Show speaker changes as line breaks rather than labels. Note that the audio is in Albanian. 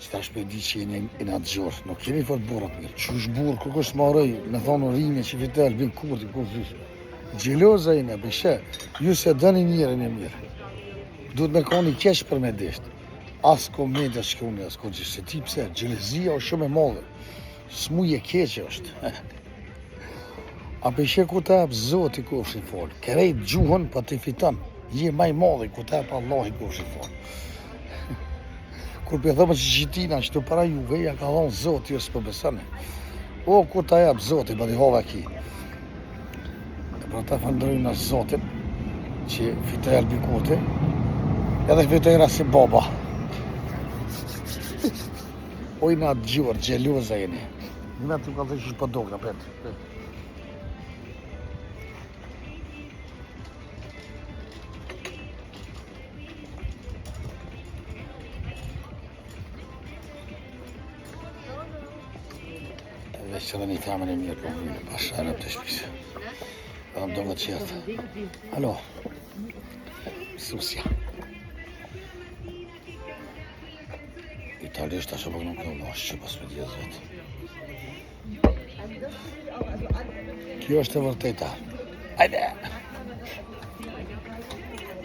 që ta shpedi që jeni në atë gjorë. Nuk keni fort burrat mirë. Që është burë, kërë është maroj, me thonë rime që vitel, bin kurti, gjeloza i në bëshe, ju se dëni njërën e mirë. Duhet me koni kesh për me deshtë. As komedja shkoni, as ko gjithë, se ti pse, gjelezia është shumë e madhe. Smuje keqe është. A bëshe ku ta apë Zoti kofshin folë. Kerejt gjuhën pa të fitan. Je maj madhe ku ta apë Allah i kofshin folë. Kur për thëmë që qitina që të para juve, ja ka thonë Zoti, jo s'po besane. O, ku ta japë Zoti, ba di hova ki. E pra ta falënderojmë në Zotin, që fitoj albikote, edhe fitoj rasi baba. Oj në atë gjurë, gjeloza jeni. Në të ka të që për dogna, petë. Dhe që dhe një kamën e mirë për mjënë, pasharë të shpisë. Dhe më do nga qëtë. Alo, susja. Italisht ashtë për nuk në moshë që pas me djezët. Kjo është e vërteta.